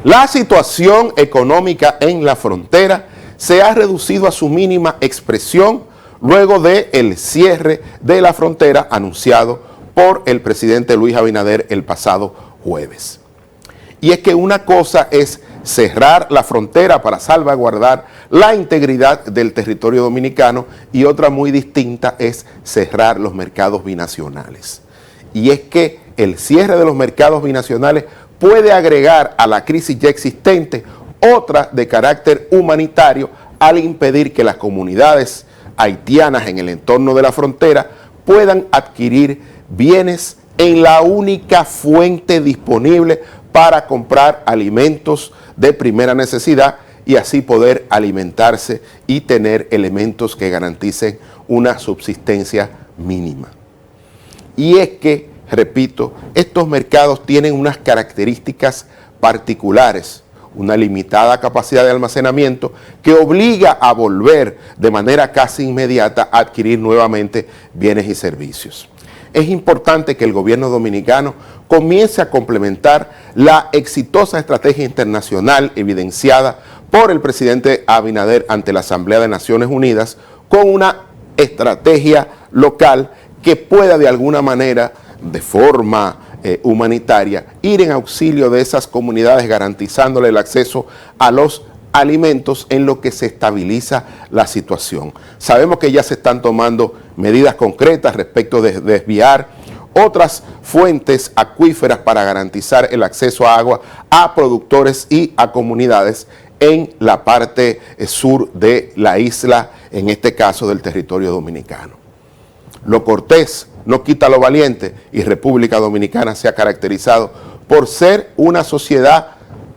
La situación económica en la frontera se ha reducido a su mínima expresión luego del cierre de la frontera anunciado por el presidente Luis Abinader el pasado jueves. Y es que una cosa es cerrar la frontera para salvaguardar la integridad del territorio dominicano y otra muy distinta es cerrar los mercados binacionales. Y es que el cierre de los mercados binacionales puede agregar a la crisis ya existente otra de carácter humanitario al impedir que las comunidades haitianas en el entorno de la frontera puedan adquirir bienes en la única fuente disponible para comprar alimentos de primera necesidad y así poder alimentarse y tener elementos que garanticen una subsistencia mínima. Y es que, repito, estos mercados tienen unas características particulares, una limitada capacidad de almacenamiento que obliga a volver de manera casi inmediata a adquirir nuevamente bienes y servicios. Es importante que el gobierno dominicano comience a complementar la exitosa estrategia internacional evidenciada por el presidente Abinader ante la Asamblea de Naciones Unidas con una estrategia local que pueda de alguna manera, de forma humanitaria, ir en auxilio de esas comunidades garantizándole el acceso a los alimentos en lo que se estabiliza la situación. Sabemos que ya se están tomando medidas concretas respecto de desviar otras fuentes acuíferas para garantizar el acceso a agua a productores y a comunidades en la parte sur de la isla, en este caso del territorio dominicano. Lo cortés no quita lo valiente y República Dominicana se ha caracterizado por ser una sociedad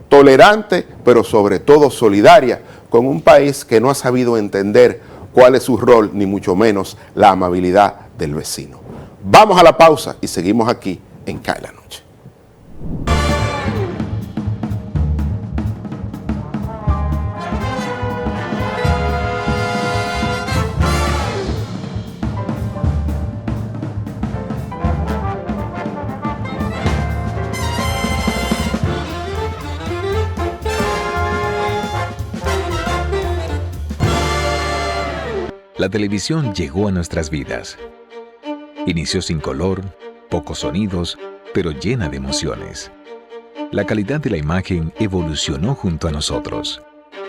tolerante, pero sobre todo solidaria, con un país que no ha sabido entender cuál es su rol, ni mucho menos la amabilidad del vecino. Vamos a la pausa y seguimos aquí en CAE la Noche. La televisión llegó a nuestras vidas. Inició sin color, pocos sonidos, pero llena de emociones. La calidad de la imagen evolucionó junto a nosotros.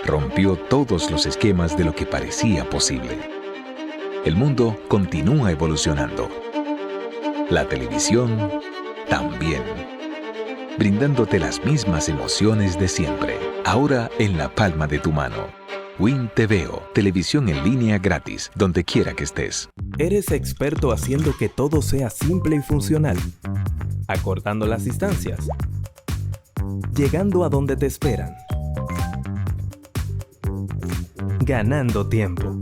Rompió todos los esquemas de lo que parecía posible. El mundo continúa evolucionando. La televisión también. Brindándote las mismas emociones de siempre, ahora en la palma de tu mano. Win TVO, televisión en línea gratis, donde quiera que estés. ¿Eres experto haciendo que todo sea simple y funcional? Acortando las distancias. Llegando a donde te esperan. Ganando tiempo.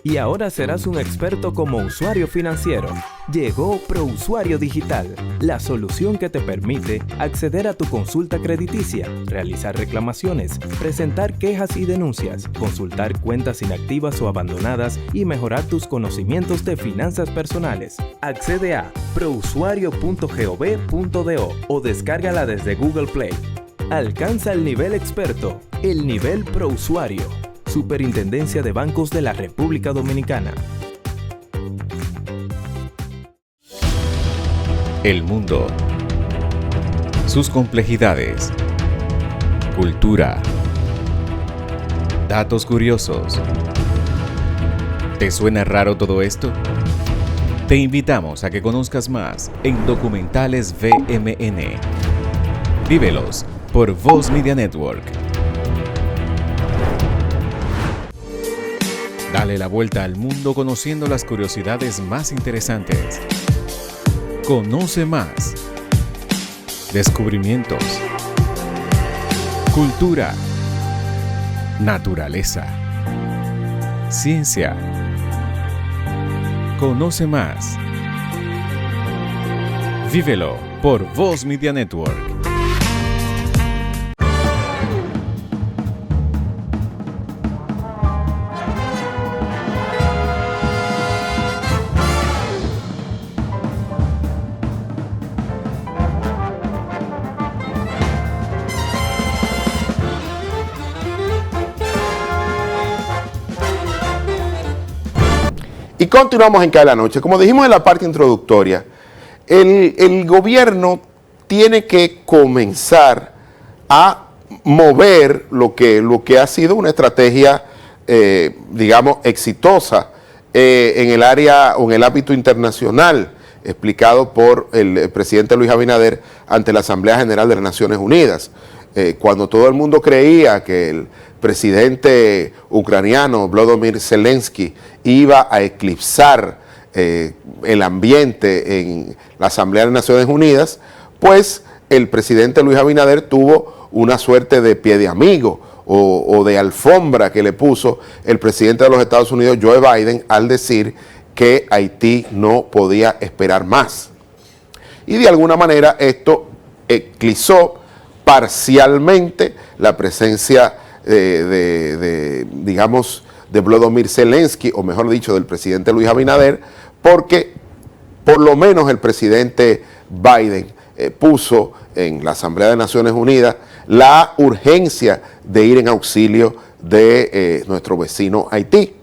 Y ahora serás un experto como usuario financiero. Llegó ProUsuario Digital, la solución que te permite acceder a tu consulta crediticia, realizar reclamaciones, presentar quejas y denuncias, consultar cuentas inactivas o abandonadas y mejorar tus conocimientos de finanzas personales. Accede a prousuario.gov.do o descárgala desde Google Play. Alcanza el nivel experto, el nivel ProUsuario. Superintendencia de Bancos de la República Dominicana. El mundo, sus complejidades, cultura, datos curiosos. ¿Te suena raro todo esto? Te invitamos a que conozcas más en Documentales VMN. Vívelos por Voz Media Network. Dale la vuelta al mundo conociendo las curiosidades más interesantes. Conoce más. Descubrimientos. Cultura. Naturaleza. Ciencia. Conoce más. Vívelo por Voz Media Network. Y continuamos en Cae la Noche. Como dijimos en la parte introductoria, el gobierno tiene que comenzar a mover lo que ha sido una estrategia, digamos, exitosa en el área o en el ámbito internacional, explicado por el presidente Luis Abinader ante la Asamblea General de las Naciones Unidas. Cuando todo el mundo creía que el presidente ucraniano Volodymyr Zelensky iba a eclipsar el ambiente en la Asamblea de las Naciones Unidas, pues el presidente Luis Abinader tuvo una suerte de pie de amigo o de alfombra que le puso el presidente de los Estados Unidos, Joe Biden, al decir que Haití no podía esperar más. Y de alguna manera esto eclipsó parcialmente la presencia digamos, de Volodymyr Zelensky, o mejor dicho, del presidente Luis Abinader, porque por lo menos el presidente Biden puso en la Asamblea de Naciones Unidas la urgencia de ir en auxilio de nuestro vecino Haití.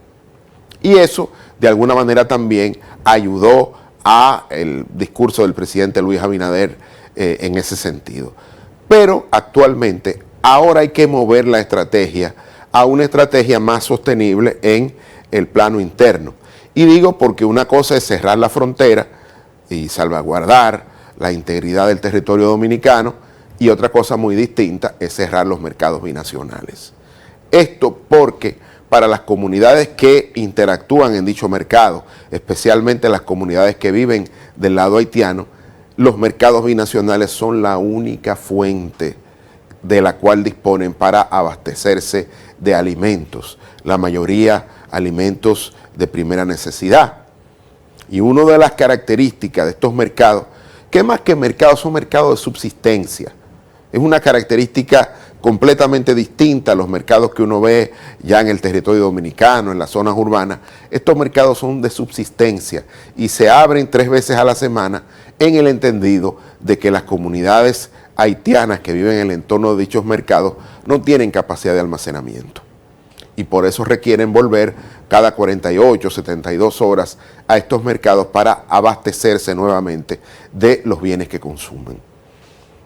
Y eso, de alguna manera, también ayudó al discurso del presidente Luis Abinader en ese sentido. Pero actualmente, ahora hay que mover la estrategia a una estrategia más sostenible en el plano interno. Y digo porque una cosa es cerrar la frontera y salvaguardar la integridad del territorio dominicano, y otra cosa muy distinta es cerrar los mercados binacionales. Esto porque para las comunidades que interactúan en dicho mercado, especialmente las comunidades que viven del lado haitiano, los mercados binacionales son la única fuente de la cual disponen para abastecerse de alimentos, la mayoría alimentos de primera necesidad. Y una de las características de estos mercados, que más que mercados, son mercados de subsistencia. Es una característica completamente distinta a los mercados que uno ve ya en el territorio dominicano, en las zonas urbanas. Estos mercados son de subsistencia y se abren 3 veces a la semana, en el entendido de que las comunidades haitianas que viven en el entorno de dichos mercados no tienen capacidad de almacenamiento. Y por eso requieren volver cada 48, 72 horas a estos mercados para abastecerse nuevamente de los bienes que consumen.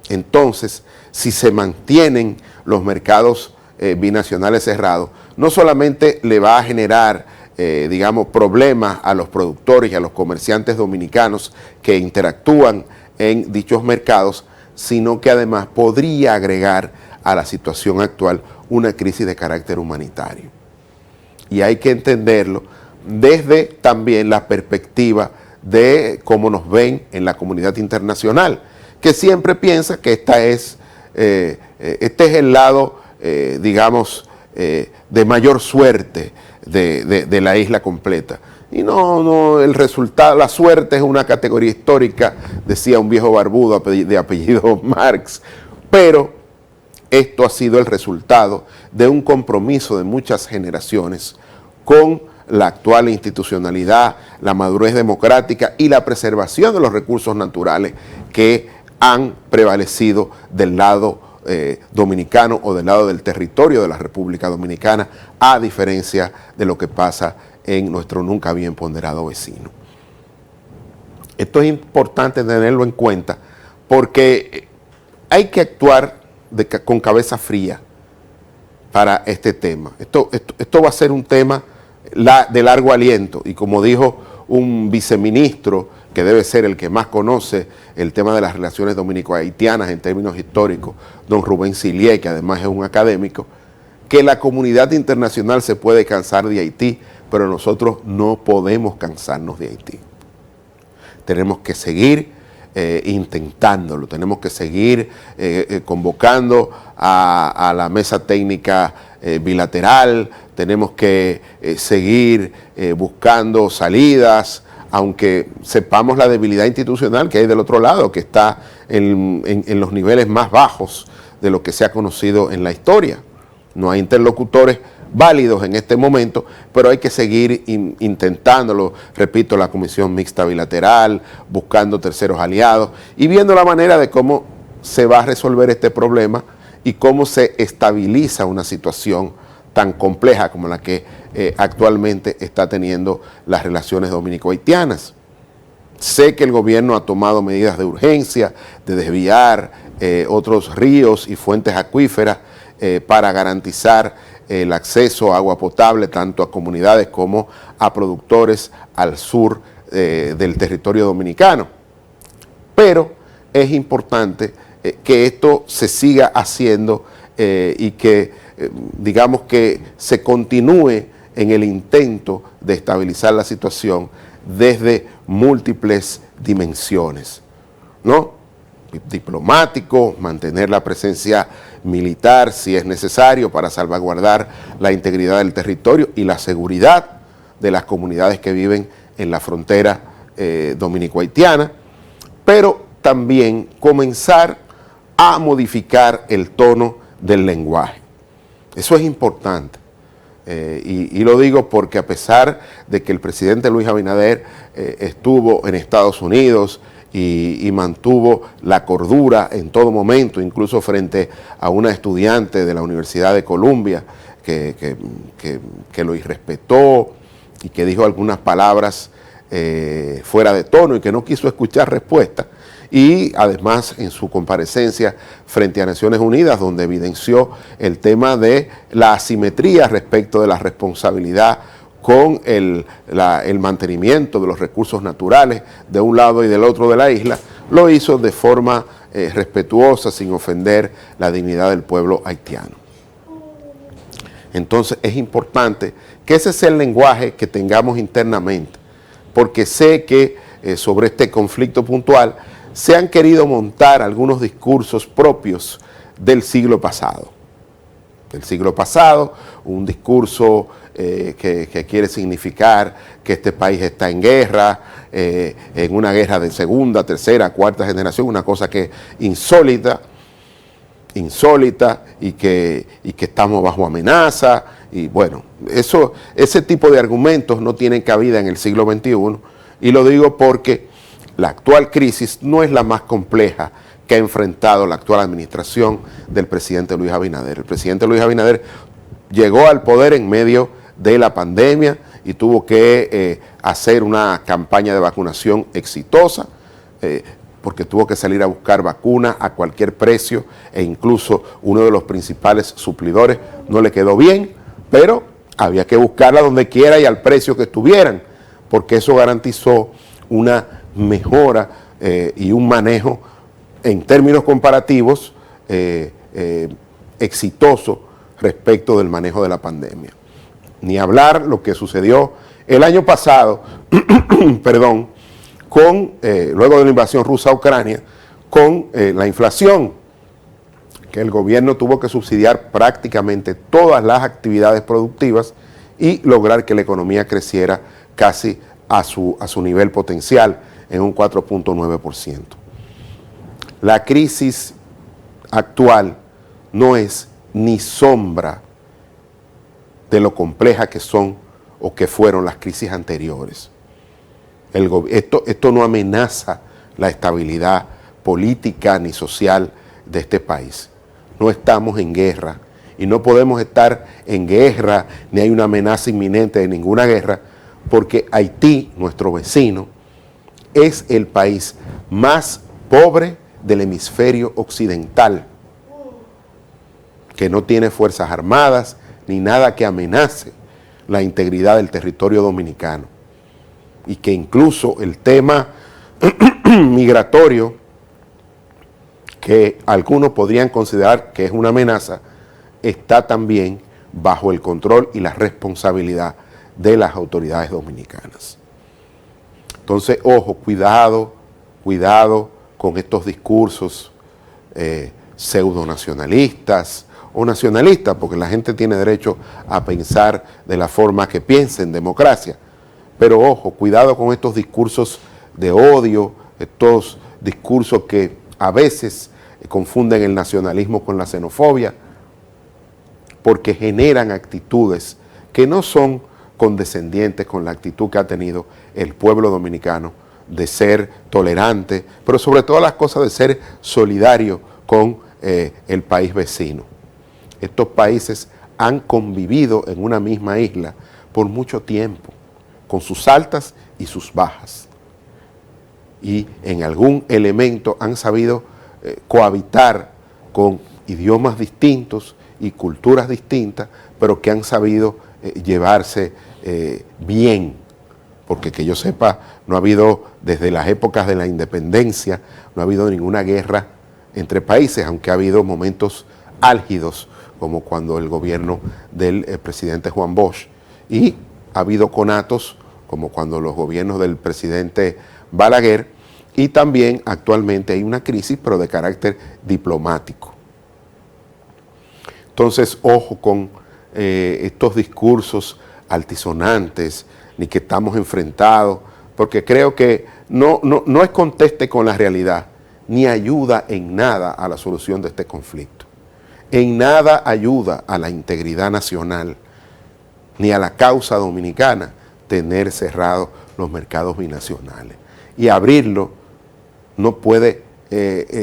Entonces, si se mantienen los mercados binacionales cerrados, no solamente le va a generar, digamos, problemas a los productores y a los comerciantes dominicanos que interactúan en dichos mercados, sino que además podría agregar a la situación actual una crisis de carácter humanitario. Y hay que entenderlo desde también la perspectiva de cómo nos ven en la comunidad internacional, que siempre piensa que este es el lado, digamos, de mayor suerte de la isla completa. Y no, el resultado, la suerte es una categoría histórica, decía un viejo barbudo de apellido Marx, pero esto ha sido el resultado de un compromiso de muchas generaciones con la actual institucionalidad, la madurez democrática y la preservación de los recursos naturales que han prevalecido del lado dominicano o del lado del territorio de la República Dominicana, a diferencia de lo que pasa en nuestro nunca bien ponderado vecino. Esto es importante tenerlo en cuenta porque hay que actuar con cabeza fría para este tema. Esto va a ser un tema de largo aliento, y como dijo un viceministro que debe ser el que más conoce el tema de las relaciones dominico-haitianas en términos históricos, don Rubén Silié, que además es un académico, que la comunidad internacional se puede cansar de Haití, pero nosotros no podemos cansarnos de Haití. Tenemos que seguir intentándolo, tenemos que seguir convocando a la mesa técnica bilateral, tenemos que seguir buscando salidas, aunque sepamos la debilidad institucional que hay del otro lado, que está en los niveles más bajos de lo que se ha conocido en la historia. No hay interlocutores válidos en este momento, pero hay que seguir intentándolo, repito, la Comisión Mixta Bilateral, buscando terceros aliados y viendo la manera de cómo se va a resolver este problema y cómo se estabiliza una situación tan compleja como la que actualmente está teniendo las relaciones dominico-haitianas. Sé que el gobierno ha tomado medidas de urgencia, de desviar otros ríos y fuentes acuíferas para garantizar el acceso a agua potable tanto a comunidades como a productores al sur del territorio dominicano. Pero es importante que esto se siga haciendo y que, digamos, que se continúe en el intento de estabilizar la situación desde múltiples dimensiones, ¿no? Diplomático, mantener la presencia militar si es necesario para salvaguardar la integridad del territorio y la seguridad de las comunidades que viven en la frontera dominico-haitiana, pero también comenzar a modificar el tono del lenguaje. Eso es importante. Y lo digo porque a pesar de que el presidente Luis Abinader estuvo en Estados Unidos y mantuvo la cordura en todo momento, incluso frente a una estudiante de la Universidad de Columbia que lo irrespetó y que dijo algunas palabras fuera de tono y que no quiso escuchar respuesta, y además en su comparecencia frente a Naciones Unidas, donde evidenció el tema de la asimetría respecto de la responsabilidad con el mantenimiento de los recursos naturales de un lado y del otro de la isla, lo hizo de forma respetuosa, sin ofender la dignidad del pueblo haitiano. Entonces es importante que ese sea el lenguaje que tengamos internamente, porque sé que sobre este conflicto puntual se han querido montar algunos discursos propios del siglo pasado. Del siglo pasado, un discurso que quiere significar que este país está en guerra, en una guerra de segunda, tercera, cuarta generación, una cosa que es insólita y que estamos bajo amenaza. Y bueno, ese tipo de argumentos no tienen cabida en el siglo XXI, y lo digo porque la actual crisis no es la más compleja que ha enfrentado la actual administración del presidente Luis Abinader. El presidente Luis Abinader llegó al poder en medio de la pandemia y tuvo que hacer una campaña de vacunación exitosa, porque tuvo que salir a buscar vacunas a cualquier precio, e incluso uno de los principales suplidores no le quedó bien, pero había que buscarla donde quiera y al precio que estuvieran, porque eso garantizó una mejora y un manejo en términos comparativos exitoso respecto del manejo de la pandemia. Ni hablar lo que sucedió el año pasado, perdón, luego de la invasión rusa a Ucrania, con la inflación, que el gobierno tuvo que subsidiar prácticamente todas las actividades productivas y lograr que la economía creciera casi a su nivel potencial, en un 4.9%. La crisis actual no es ni sombra de lo compleja que son o que fueron las crisis anteriores. Esto no amenaza la estabilidad política ni social de este país. No estamos en guerra y no podemos estar en guerra, ni hay una amenaza inminente de ninguna guerra, porque Haití, nuestro vecino, es el país más pobre del hemisferio occidental, que no tiene fuerzas armadas ni nada que amenace la integridad del territorio dominicano, y que incluso el tema migratorio, que algunos podrían considerar que es una amenaza, está también bajo el control y la responsabilidad de las autoridades dominicanas. Entonces, ojo, cuidado con estos discursos pseudonacionalistas o nacionalistas, porque la gente tiene derecho a pensar de la forma que piense en democracia. Pero ojo, cuidado con estos discursos de odio, estos discursos que a veces confunden el nacionalismo con la xenofobia, porque generan actitudes que no son condescendientes con la actitud que ha tenido el pueblo dominicano de ser tolerante, pero sobre todas las cosas de ser solidario con el país vecino. Estos países han convivido en una misma isla por mucho tiempo, con sus altas y sus bajas. Y en algún elemento han sabido cohabitar con idiomas distintos y culturas distintas, pero que han sabido llevarse bien, porque que yo sepa, no ha habido, desde las épocas de la independencia, no ha habido ninguna guerra entre países, aunque ha habido momentos álgidos, como cuando el gobierno del presidente Juan Bosch, y ha habido conatos, como cuando los gobiernos del presidente Balaguer, y también actualmente hay una crisis, pero de carácter diplomático. Entonces, ojo con estos discursos altisonantes, ni que estamos enfrentados, porque creo que no es conteste con la realidad, ni ayuda en nada a la solución de este conflicto. En nada ayuda a la integridad nacional, ni a la causa dominicana, tener cerrados los mercados binacionales. Y abrirlo no puede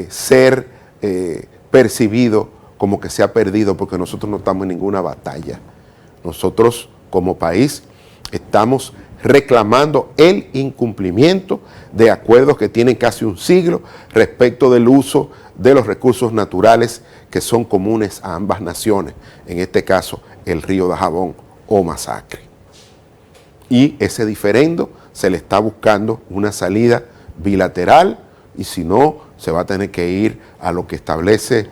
ser percibido como que se ha perdido, porque nosotros no estamos en ninguna batalla. Nosotros, como país, estamos reclamando el incumplimiento de acuerdos que tienen casi un siglo respecto del uso de los recursos naturales que son comunes a ambas naciones, en este caso el río Dajabón o Masacre. Y ese diferendo se le está buscando una salida bilateral, y si no, se va a tener que ir a lo que establece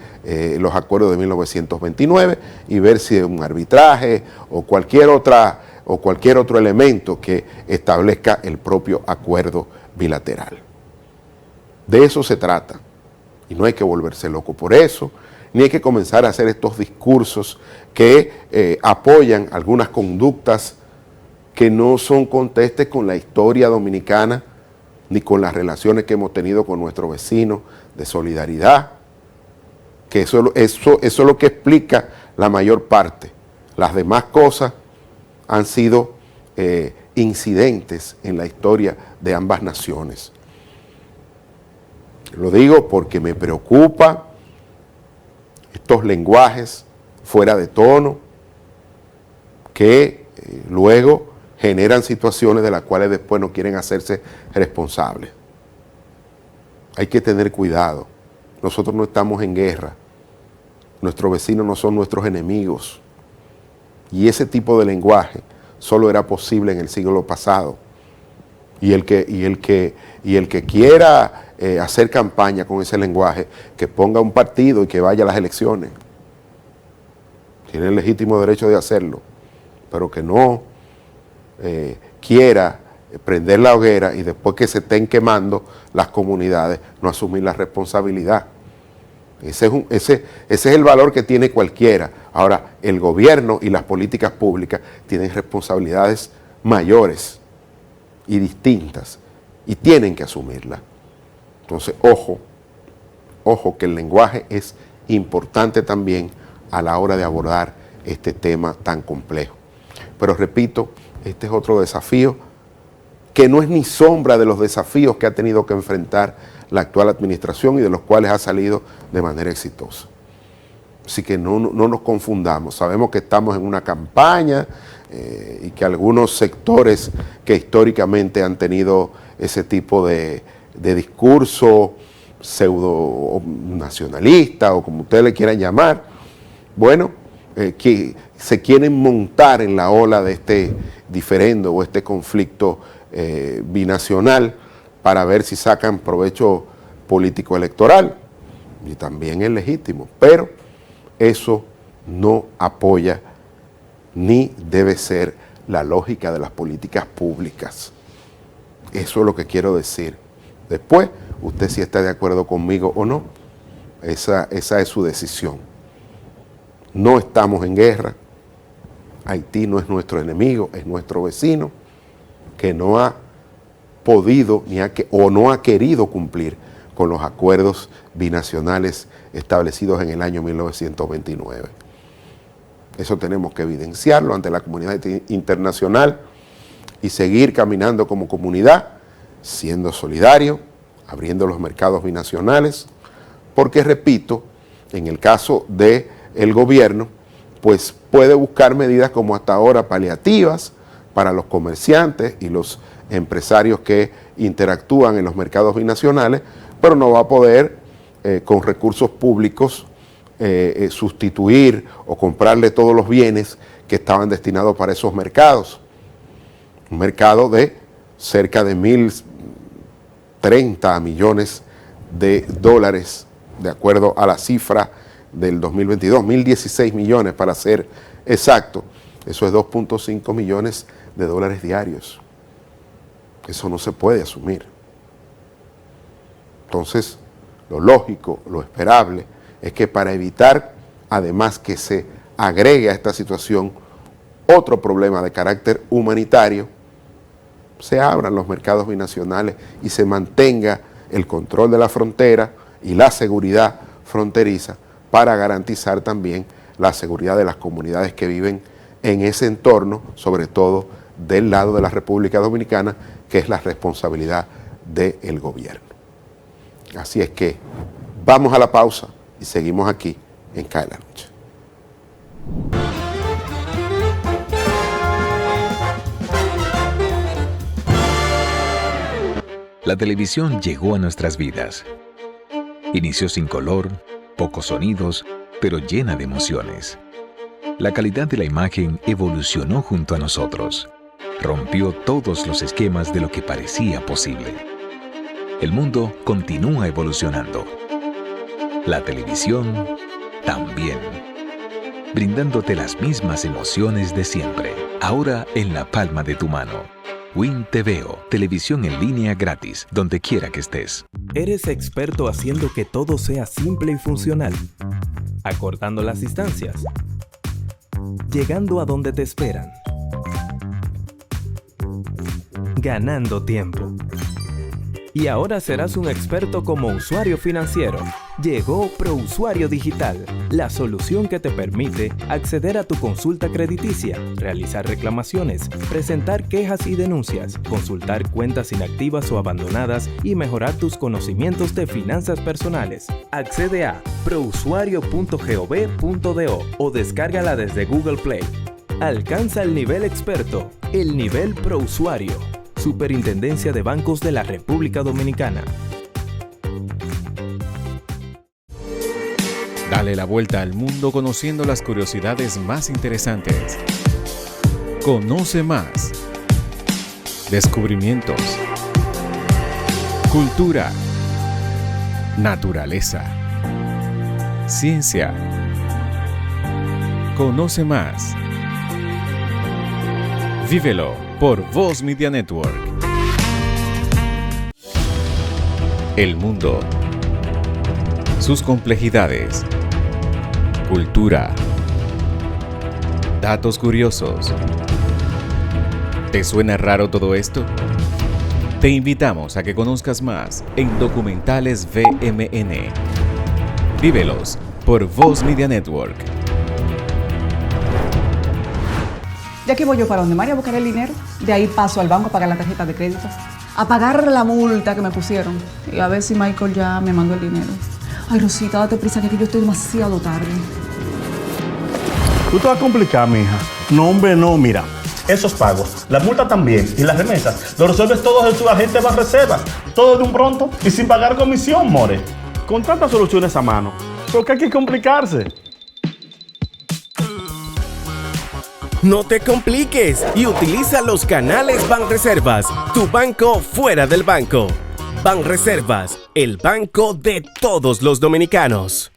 los acuerdos de 1929 y ver si es un arbitraje o cualquier otro elemento que establezca el propio acuerdo bilateral. De eso se trata, y no hay que volverse loco por eso, ni hay que comenzar a hacer estos discursos que apoyan algunas conductas que no son contestes con la historia dominicana, ni con las relaciones que hemos tenido con nuestros vecinos de solidaridad, que eso es lo que explica la mayor parte. Las demás cosas han sido incidentes en la historia de ambas naciones. Lo digo porque me preocupa estos lenguajes fuera de tono que luego generan situaciones de las cuales después no quieren hacerse responsables. Hay que tener cuidado. Nosotros no estamos en guerra. Nuestros vecinos no son nuestros enemigos. Y ese tipo de lenguaje solo era posible en el siglo pasado. Y el que quiera hacer campaña con ese lenguaje, que ponga un partido y que vaya a las elecciones. Tiene el legítimo derecho de hacerlo, pero que no quiera prender la hoguera y después que se estén quemando las comunidades, no asumir la responsabilidad. Ese es el valor que tiene cualquiera. Ahora, el gobierno y las políticas públicas tienen responsabilidades mayores y distintas y tienen que asumirla. Entonces, ojo que el lenguaje es importante también a la hora de abordar este tema tan complejo. Pero repito, este es otro desafío que no es ni sombra de los desafíos que ha tenido que enfrentar la actual administración y de los cuales ha salido de manera exitosa. Así que no nos confundamos. Sabemos que estamos en una campaña y que algunos sectores que históricamente han tenido ese tipo de discurso pseudo nacionalista o como ustedes le quieran llamar, bueno, que se quieren montar en la ola de este diferendo o este conflicto binacional para ver si sacan provecho político electoral, y también es legítimo, pero eso no apoya ni debe ser la lógica de las políticas públicas. Eso es lo que quiero decir. Después, usted si está de acuerdo conmigo o no, esa es su decisión. No estamos en guerra. Haití no es nuestro enemigo, es nuestro vecino que no ha podido o no ha querido cumplir con los acuerdos binacionales establecidos en el año 1929. Eso tenemos que evidenciarlo ante la comunidad internacional y seguir caminando como comunidad, siendo solidario, abriendo los mercados binacionales, porque repito, en el caso del gobierno, pues puede buscar medidas como hasta ahora paliativas para los comerciantes y los empresarios que interactúan en los mercados binacionales, pero no va a poder con recursos públicos sustituir o comprarle todos los bienes que estaban destinados para esos mercados. Un mercado de cerca de 1.030 millones de dólares, de acuerdo a la cifra del 2022, 1.016 millones para ser exacto. Eso es 2.5 millones de dólares diarios. Eso no se puede asumir. Entonces, lo lógico, lo esperable, es que para evitar, además, que se agregue a esta situación otro problema de carácter humanitario, se abran los mercados binacionales y se mantenga el control de la frontera y la seguridad fronteriza para garantizar también la seguridad de las comunidades que viven en ese entorno, sobre todo del lado de la República Dominicana, que es la responsabilidad del gobierno. Así es que vamos a la pausa y seguimos aquí en CAE la Noche. La televisión llegó a nuestras vidas. Inició sin color, pocos sonidos, pero llena de emociones. La calidad de la imagen evolucionó junto a nosotros. Rompió todos los esquemas de lo que parecía posible. El mundo continúa evolucionando. La televisión también. Brindándote las mismas emociones de siempre. Ahora en la palma de tu mano. Win TVO, televisión en línea gratis, donde quiera que estés. ¿Eres experto haciendo que todo sea simple y funcional? Acortando las distancias. Llegando a donde te esperan. Ganando tiempo. Y ahora serás un experto como usuario financiero. Llegó ProUsuario Digital, la solución que te permite acceder a tu consulta crediticia, realizar reclamaciones, presentar quejas y denuncias, consultar cuentas inactivas o abandonadas y mejorar tus conocimientos de finanzas personales. Accede a prousuario.gov.do o descárgala desde Google Play. Alcanza el nivel experto, el nivel ProUsuario. Superintendencia de Bancos de la República Dominicana. Dale la vuelta al mundo conociendo las curiosidades más interesantes. Conoce más. Descubrimientos. Cultura. Naturaleza. Ciencia. Conoce más. Vívelo por Voz Media Network. El mundo. Sus complejidades. Cultura. Datos curiosos. ¿Te suena raro todo esto? Te invitamos a que conozcas más en Documentales VMN. Vívelos por Voz Media Network. Ya que voy yo para donde María a buscar el dinero, de ahí paso al banco a pagar la tarjeta de crédito, a pagar la multa que me pusieron y a ver si Michael ya me mandó el dinero. Ay, Rosita, date prisa que aquí yo estoy demasiado tarde. Tú te vas a complicar, mija. No, hombre, no, mira. Esos pagos, la multa también y las remesas, lo resuelves todos en tu agente Banreservas. Todo de un pronto y sin pagar comisión, more. Con tantas soluciones a mano, ¿por qué hay que complicarse? No te compliques y utiliza los canales Banreservas, tu banco fuera del banco. Banreservas, el banco de todos los dominicanos.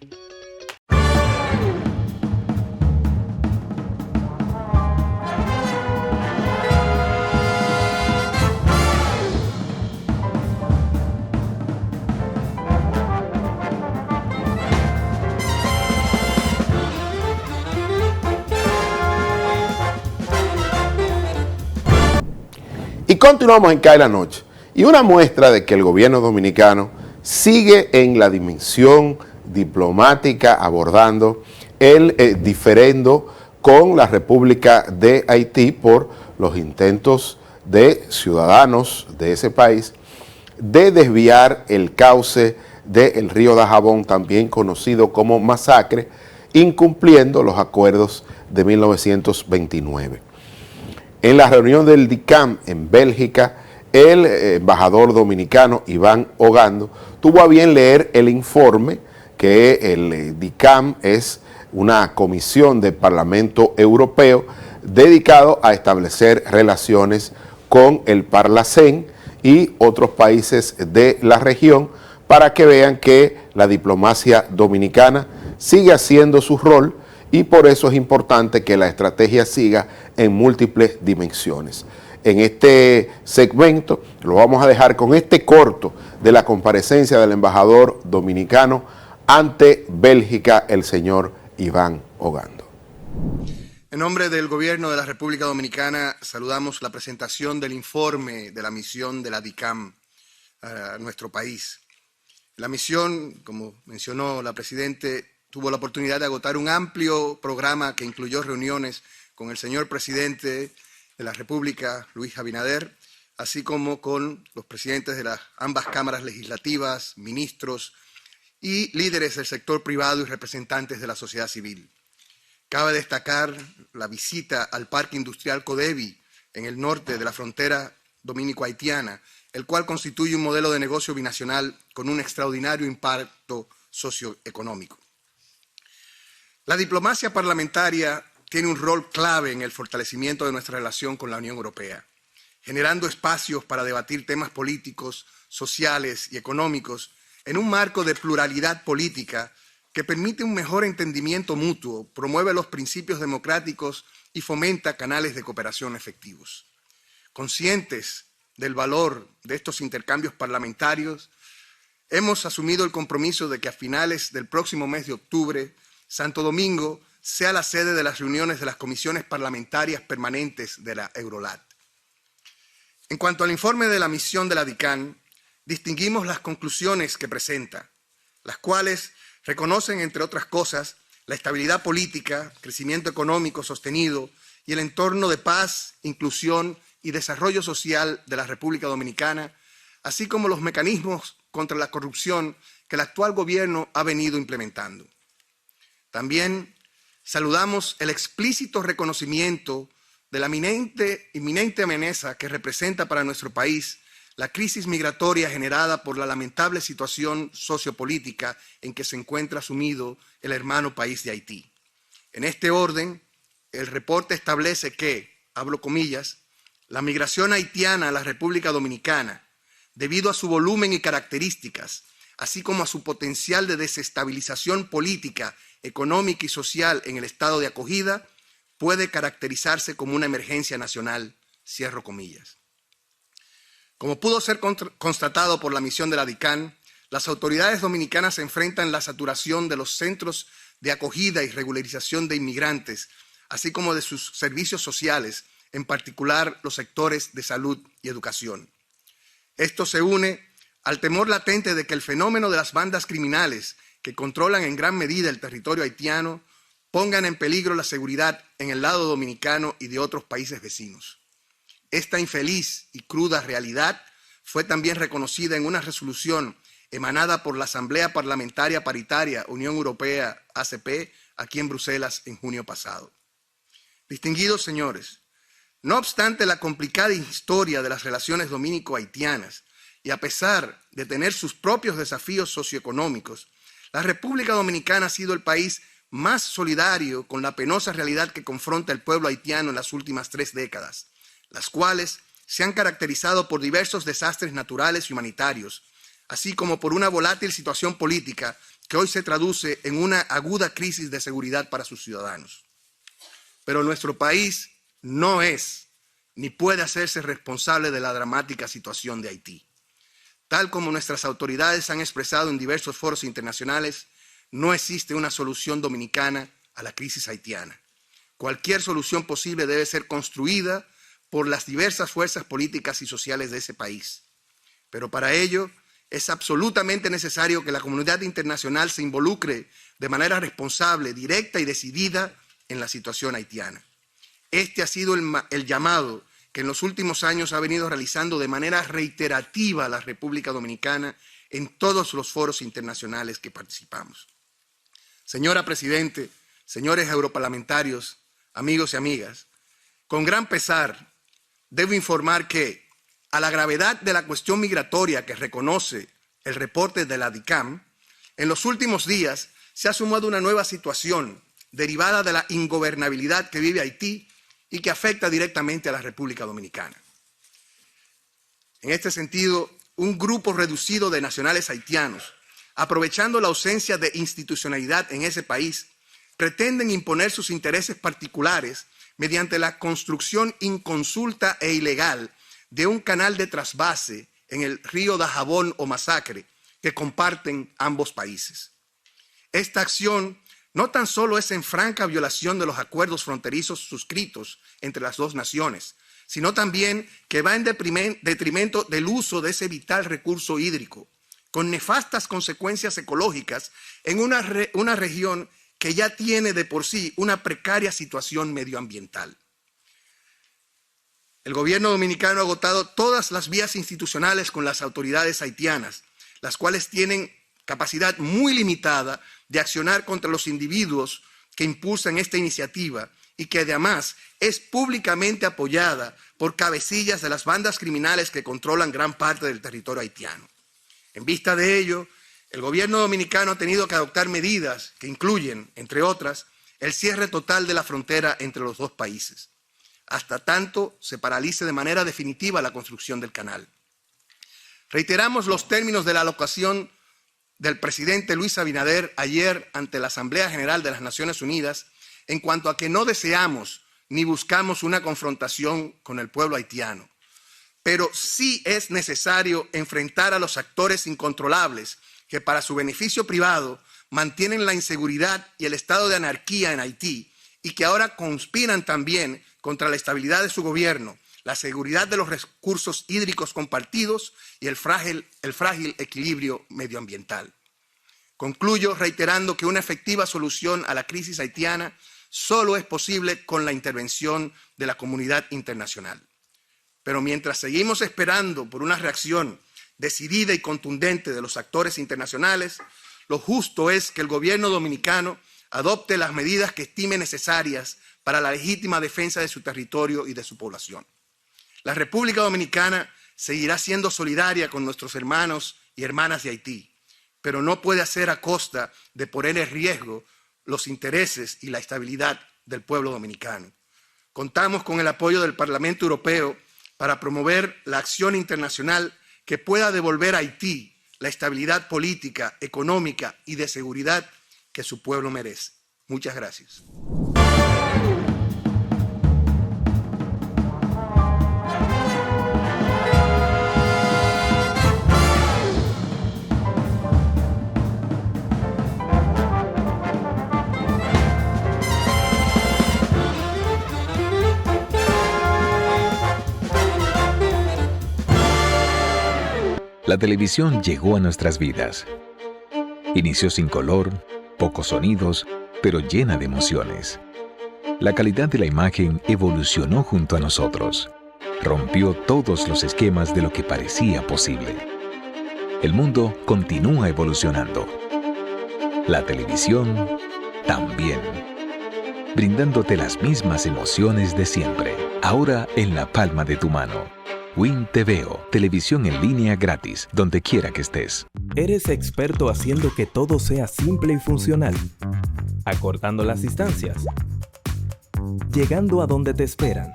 Y continuamos en CAE la Noche. Y una muestra de que el gobierno dominicano sigue en la dimensión diplomática abordando el diferendo con la República de Haití por los intentos de ciudadanos de ese país de desviar el cauce del río Dajabón, también conocido como Masacre, incumpliendo los acuerdos de 1929. En la reunión del DICAM en Bélgica, el embajador dominicano Iván Ogando tuvo a bien leer el informe que el DICAM es una comisión del Parlamento Europeo dedicado a establecer relaciones con el Parlacén y otros países de la región para que vean que la diplomacia dominicana sigue haciendo su rol y por eso es importante que la estrategia siga en múltiples dimensiones. En este segmento lo vamos a dejar con este corto de la comparecencia del embajador dominicano ante Bélgica, el señor Iván Ogando. En nombre del Gobierno de la República Dominicana, saludamos la presentación del informe de la misión de la DICAM a nuestro país. La misión, como mencionó la Presidente, tuvo la oportunidad de agotar un amplio programa que incluyó reuniones con el señor Presidente de la República, Luis Abinader, así como con los presidentes de ambas cámaras legislativas, ministros y líderes del sector privado y representantes de la sociedad civil. Cabe destacar la visita al Parque Industrial Codevi en el norte de la frontera dominico-haitiana, el cual constituye un modelo de negocio binacional con un extraordinario impacto socioeconómico. La diplomacia parlamentaria tiene un rol clave en el fortalecimiento de nuestra relación con la Unión Europea, generando espacios para debatir temas políticos, sociales y económicos en un marco de pluralidad política que permite un mejor entendimiento mutuo, promueve los principios democráticos y fomenta canales de cooperación efectivos. Conscientes del valor de estos intercambios parlamentarios, hemos asumido el compromiso de que a finales del próximo mes de octubre, Santo Domingo sea la sede de las reuniones de las comisiones parlamentarias permanentes de la Eurolat. En cuanto al informe de la misión de la DICAM, distinguimos las conclusiones que presenta, las cuales reconocen, entre otras cosas, la estabilidad política, crecimiento económico sostenido y el entorno de paz, inclusión y desarrollo social de la República Dominicana, así como los mecanismos contra la corrupción que el actual gobierno ha venido implementando. También saludamos el explícito reconocimiento de la inminente amenaza que representa para nuestro país la crisis migratoria generada por la lamentable situación sociopolítica en que se encuentra sumido el hermano país de Haití. En este orden, el reporte establece que, abro comillas, la migración haitiana a la República Dominicana, debido a su volumen y características, así como a su potencial de desestabilización política, económica y social en el estado de acogida, puede caracterizarse como una emergencia nacional, cierro comillas. Como pudo ser constatado por la misión de la DICAM, las autoridades dominicanas se enfrentan a la saturación de los centros de acogida y regularización de inmigrantes, así como de sus servicios sociales, en particular los sectores de salud y educación. Esto se une al temor latente de que el fenómeno de las bandas criminales que controlan en gran medida el territorio haitiano pongan en peligro la seguridad en el lado dominicano y de otros países vecinos. Esta infeliz y cruda realidad fue también reconocida en una resolución emanada por la Asamblea Parlamentaria Paritaria Unión Europea-ACP aquí en Bruselas en junio pasado. Distinguidos señores, no obstante la complicada historia de las relaciones dominico-haitianas y a pesar de tener sus propios desafíos socioeconómicos, la República Dominicana ha sido el país más solidario con la penosa realidad que confronta el pueblo haitiano en las últimas 3 décadas, las cuales se han caracterizado por diversos desastres naturales y humanitarios, así como por una volátil situación política que hoy se traduce en una aguda crisis de seguridad para sus ciudadanos. Pero nuestro país no es ni puede hacerse responsable de la dramática situación de Haití. Tal como nuestras autoridades han expresado en diversos foros internacionales, no existe una solución dominicana a la crisis haitiana. Cualquier solución posible debe ser construida por las diversas fuerzas políticas y sociales de ese país. Pero para ello es absolutamente necesario que la comunidad internacional se involucre de manera responsable, directa y decidida en la situación haitiana. Este ha sido el llamado que en los últimos años ha venido realizando de manera reiterativa la República Dominicana en todos los foros internacionales que participamos. Señora Presidente, señores europarlamentarios, amigos y amigas, con gran pesar debo informar que, a la gravedad de la cuestión migratoria que reconoce el reporte de la DICAM, en los últimos días se ha sumado una nueva situación derivada de la ingobernabilidad que vive Haití y que afecta directamente a la República Dominicana. En este sentido, un grupo reducido de nacionales haitianos, aprovechando la ausencia de institucionalidad en ese país, pretenden imponer sus intereses particulares mediante la construcción inconsulta e ilegal de un canal de trasvase en el río Dajabón o Masacre que comparten ambos países. Esta acción no tan solo es en franca violación de los acuerdos fronterizos suscritos entre las dos naciones, sino también que va en detrimento del uso de ese vital recurso hídrico, con nefastas consecuencias ecológicas en una región que ya tiene de por sí una precaria situación medioambiental. El gobierno dominicano ha agotado todas las vías institucionales con las autoridades haitianas, las cuales tienen capacidad muy limitada de accionar contra los individuos que impulsan esta iniciativa y que además es públicamente apoyada por cabecillas de las bandas criminales que controlan gran parte del territorio haitiano. En vista de ello, el gobierno dominicano ha tenido que adoptar medidas que incluyen, entre otras, el cierre total de la frontera entre los dos países, hasta tanto se paralice de manera definitiva la construcción del canal. Reiteramos los términos de la alocución del presidente Luis Abinader ayer ante la Asamblea General de las Naciones Unidas en cuanto a que no deseamos ni buscamos una confrontación con el pueblo haitiano, pero sí es necesario enfrentar a los actores incontrolables que para su beneficio privado mantienen la inseguridad y el estado de anarquía en Haití y que ahora conspiran también contra la estabilidad de su gobierno, la seguridad de los recursos hídricos compartidos y el frágil equilibrio medioambiental. Concluyo reiterando que una efectiva solución a la crisis haitiana solo es posible con la intervención de la comunidad internacional. Pero mientras seguimos esperando por una reacción decidida y contundente de los actores internacionales, lo justo es que el gobierno dominicano adopte las medidas que estime necesarias para la legítima defensa de su territorio y de su población. La República Dominicana seguirá siendo solidaria con nuestros hermanos y hermanas de Haití, pero no puede hacer a costa de poner en riesgo los intereses y la estabilidad del pueblo dominicano. Contamos con el apoyo del Parlamento Europeo para promover la acción internacional que pueda devolver a Haití la estabilidad política, económica y de seguridad que su pueblo merece. Muchas gracias. La televisión llegó a nuestras vidas. Inició sin color, pocos sonidos, pero llena de emociones. La calidad de la imagen evolucionó junto a nosotros. Rompió todos los esquemas de lo que parecía posible. El mundo continúa evolucionando. La televisión también. Brindándote las mismas emociones de siempre, ahora en la palma de tu mano. Win TVO, televisión en línea gratis, donde quiera que estés. ¿Eres experto haciendo que todo sea simple y funcional? Acortando las distancias. Llegando a donde te esperan.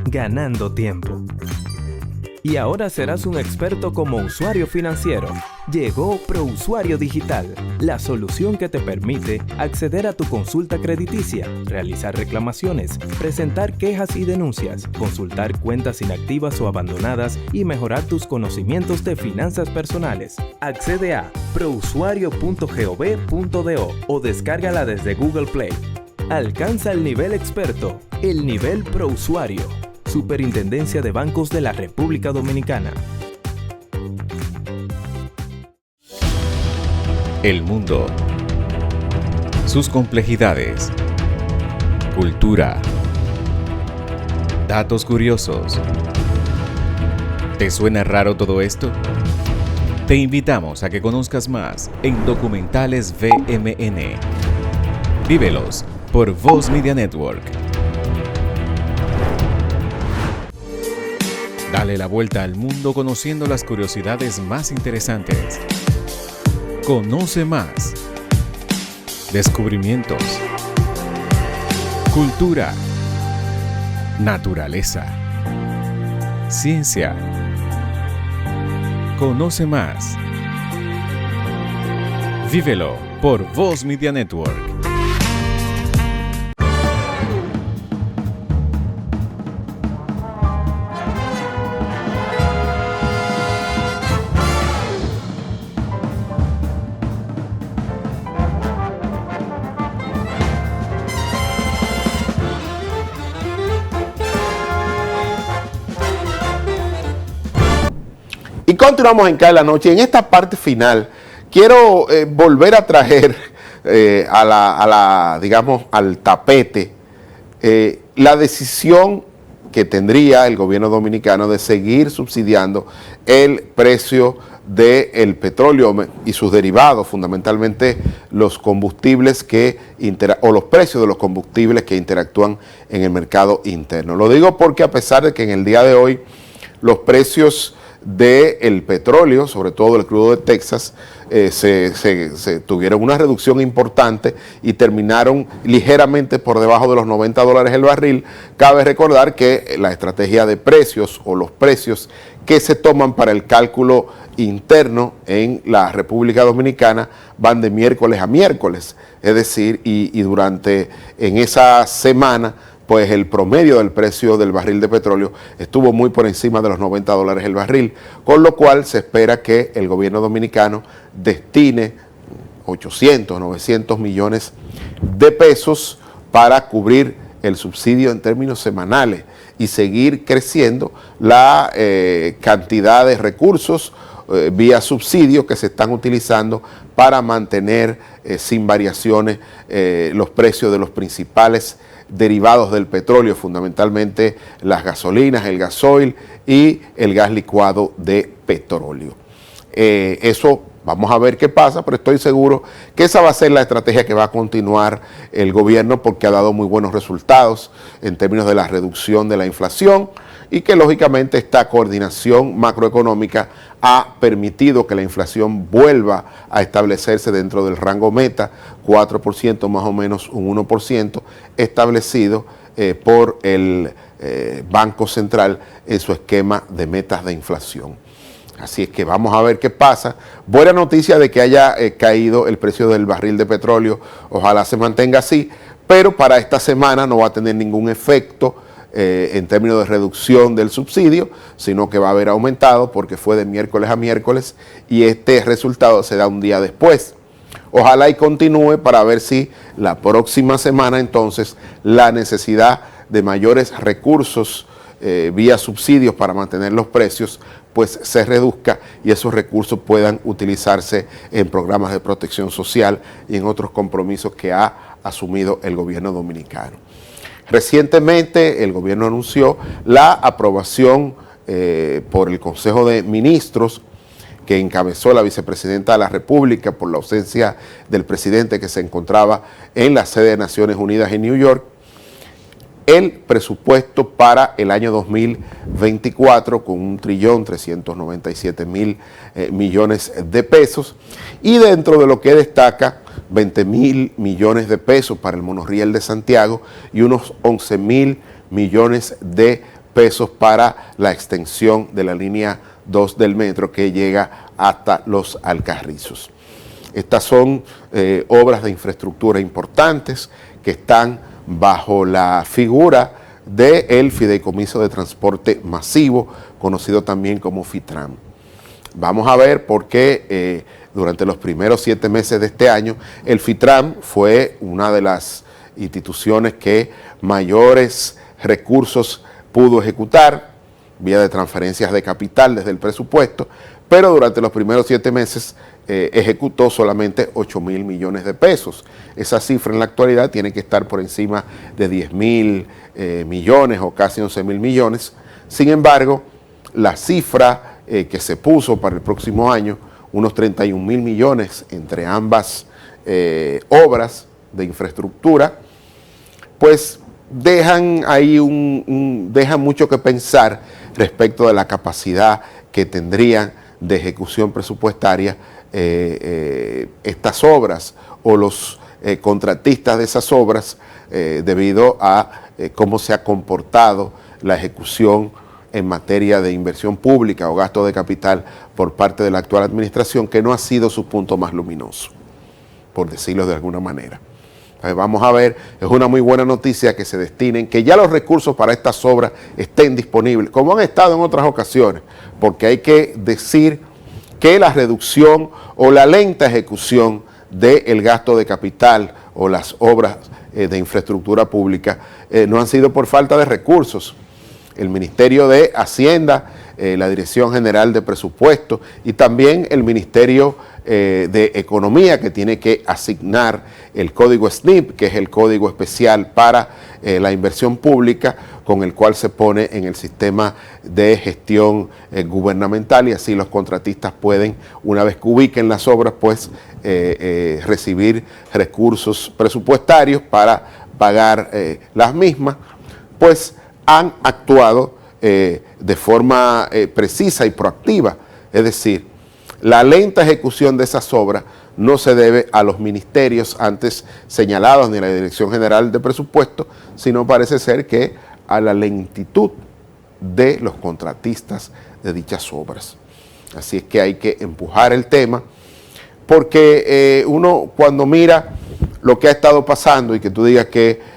Ganando tiempo. Y ahora serás un experto como usuario financiero. Llegó ProUsuario Digital, la solución que te permite acceder a tu consulta crediticia, realizar reclamaciones, presentar quejas y denuncias, consultar cuentas inactivas o abandonadas y mejorar tus conocimientos de finanzas personales. Accede a prousuario.gov.do o descárgala desde Google Play. Alcanza el nivel experto, el nivel ProUsuario. Superintendencia de Bancos de la República Dominicana. El mundo, sus complejidades, cultura, datos curiosos. ¿Te suena raro todo esto? Te invitamos a que conozcas más en Documentales VMN. Vívelos por Voz Media Network. Dale la vuelta al mundo conociendo las curiosidades más interesantes. Conoce más. Descubrimientos. Cultura. Naturaleza. Ciencia. Conoce más. Vívelo por Voz Media Network. Y continuamos en Cae la Noche. En esta parte final quiero volver a traer digamos, al tapete la decisión que tendría el gobierno dominicano de seguir subsidiando el precio del petróleo y sus derivados, fundamentalmente los combustibles o los precios de los combustibles que interactúan en el mercado interno. Lo digo porque a pesar de que en el día de hoy los precios del petróleo, sobre todo el crudo de Texas, se tuvieron una reducción importante y terminaron ligeramente por debajo de los $90 el barril. Cabe recordar que la estrategia de precios o los precios que se toman para el cálculo interno en la República Dominicana van de miércoles a miércoles, es decir, en esa semana pues el promedio del precio del barril de petróleo estuvo muy por encima de los $90 el barril, con lo cual se espera que el gobierno dominicano destine 800, 900 millones de pesos para cubrir el subsidio en términos semanales y seguir creciendo la cantidad de recursos vía subsidio que se están utilizando para mantener sin variaciones los precios de los principales derivados del petróleo, fundamentalmente las gasolinas, el gasoil y el gas licuado de petróleo. Eso vamos a ver qué pasa, pero estoy seguro que esa va a ser la estrategia que va a continuar el gobierno porque ha dado muy buenos resultados en términos de la reducción de la inflación y que lógicamente esta coordinación macroeconómica ha permitido que la inflación vuelva a establecerse dentro del rango meta, 4% más o menos un 1%, establecido por el Banco Central en su esquema de metas de inflación. Así es que vamos a ver qué pasa. Buena noticia de que haya caído el precio del barril de petróleo, ojalá se mantenga así, pero para esta semana no va a tener ningún efecto en términos de reducción del subsidio, sino que va a haber aumentado porque fue de miércoles a miércoles y este resultado se da un día después. Ojalá y continúe para ver si la próxima semana entonces la necesidad de mayores recursos vía subsidios para mantener los precios pues se reduzca y esos recursos puedan utilizarse en programas de protección social y en otros compromisos que ha asumido el gobierno dominicano. Recientemente el gobierno anunció la aprobación por el Consejo de Ministros que encabezó la vicepresidenta de la República por la ausencia del presidente que se encontraba en la sede de Naciones Unidas en New York, el presupuesto para el año 2024 con 1.397.000 millones de pesos y dentro de lo que destaca 20.000 millones de pesos para el monorriel de Santiago y unos 11.000 millones de pesos para la extensión de la línea 2 del metro que llega hasta Los Alcarrizos. Estas son obras de infraestructura importantes que están bajo la figura del Fideicomiso de Transporte Masivo, conocido también como FITRAM. Vamos a ver por qué durante los primeros 7 meses de este año el FITRAM fue una de las instituciones que mayores recursos pudo ejecutar vía de transferencias de capital desde el presupuesto, pero durante los primeros 7 meses ejecutó solamente 8.000 millones de pesos. Esa cifra en la actualidad tiene que estar por encima de 10.000 millones o casi 11.000 millones. Sin embargo, la cifra que se puso para el próximo año, unos 31.000 millones entre ambas obras de infraestructura, pues dejan ahí dejan mucho que pensar respecto de la capacidad que tendrían de ejecución presupuestaria estas obras o los contratistas de esas obras debido a cómo se ha comportado la ejecución en materia de inversión pública o gasto de capital por parte de la actual administración, que no ha sido su punto más luminoso, por decirlo de alguna manera. Entonces vamos a ver, es una muy buena noticia que se destinen, que ya los recursos para estas obras estén disponibles, como han estado en otras ocasiones, porque hay que decir que la reducción o la lenta ejecución del gasto de capital o las obras de infraestructura pública no han sido por falta de recursos. El Ministerio de Hacienda, la Dirección General de Presupuesto y también el Ministerio de Economía, que tiene que asignar el código SNIP, que es el código especial para la inversión pública, con el cual se pone en el sistema de gestión gubernamental, y así los contratistas pueden, una vez que ubiquen las obras, pues recibir recursos presupuestarios para pagar las mismas. Pues han actuado de forma precisa y proactiva, es decir, la lenta ejecución de esas obras no se debe a los ministerios antes señalados ni a la Dirección General de Presupuesto, sino parece ser que a la lentitud de los contratistas de dichas obras. Así es que hay que empujar el tema, porque uno cuando mira lo que ha estado pasando y que tú digas que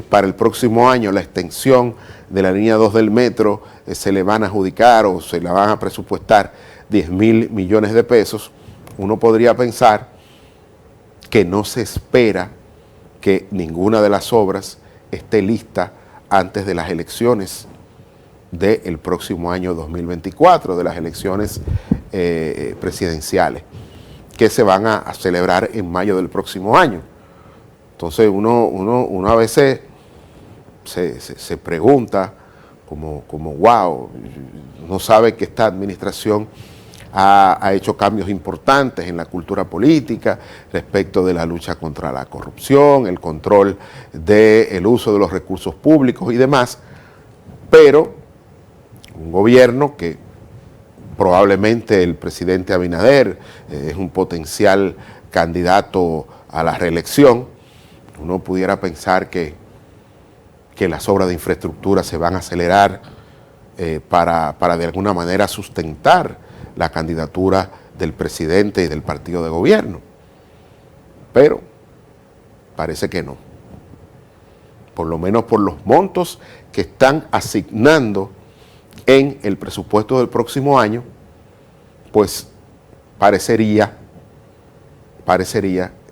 para el próximo año la extensión de la línea 2 del metro se le van a adjudicar o se la van a presupuestar 10.000 millones de pesos, uno podría pensar que no se espera que ninguna de las obras esté lista antes de las elecciones del próximo año 2024, de las elecciones presidenciales, que se van a celebrar en mayo del próximo año. Entonces uno a veces se pregunta como wow, no sabe que esta administración ha hecho cambios importantes en la cultura política respecto de la lucha contra la corrupción, el control del uso de los recursos públicos y demás, pero un gobierno que probablemente el presidente Abinader es un potencial candidato a la reelección, uno pudiera pensar que las obras de infraestructura se van a acelerar para de alguna manera sustentar la candidatura del presidente y del partido de gobierno. Pero parece que no. Por lo menos por los montos que están asignando en el presupuesto del próximo año, pues parecería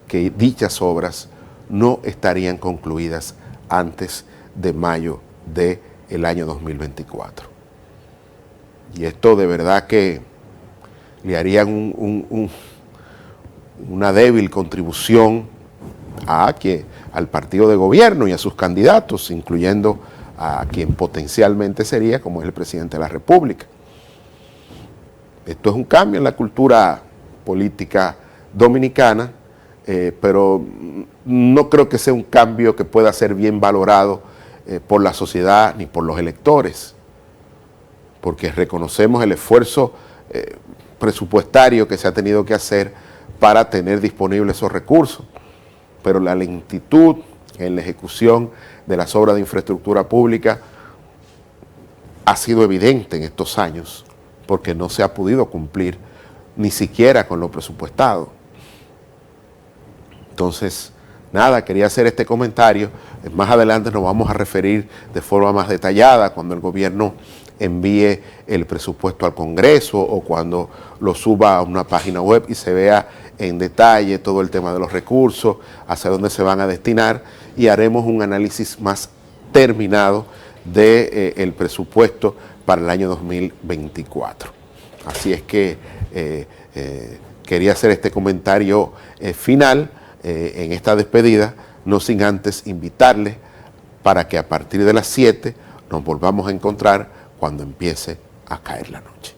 que dichas obras no estarían concluidas antes de mayo del año 2024. Y esto de verdad que le harían una débil contribución al partido de gobierno y a sus candidatos, incluyendo a quien potencialmente sería, como es el presidente de la República. Esto es un cambio en la cultura política dominicana, pero no creo que sea un cambio que pueda ser bien valorado por la sociedad ni por los electores, porque reconocemos el esfuerzo presupuestario que se ha tenido que hacer para tener disponibles esos recursos, pero la lentitud en la ejecución de las obras de infraestructura pública ha sido evidente en estos años, porque no se ha podido cumplir ni siquiera con lo presupuestado. Entonces, nada, quería hacer este comentario. Más adelante nos vamos a referir de forma más detallada cuando el gobierno envíe el presupuesto al Congreso o cuando lo suba a una página web y se vea en detalle todo el tema de los recursos, hacia dónde se van a destinar, y haremos un análisis más terminado del presupuesto para el año 2024. Así es que quería hacer este comentario final en esta despedida, no sin antes invitarles para que a partir de las 7 nos volvamos a encontrar cuando empiece a caer la noche.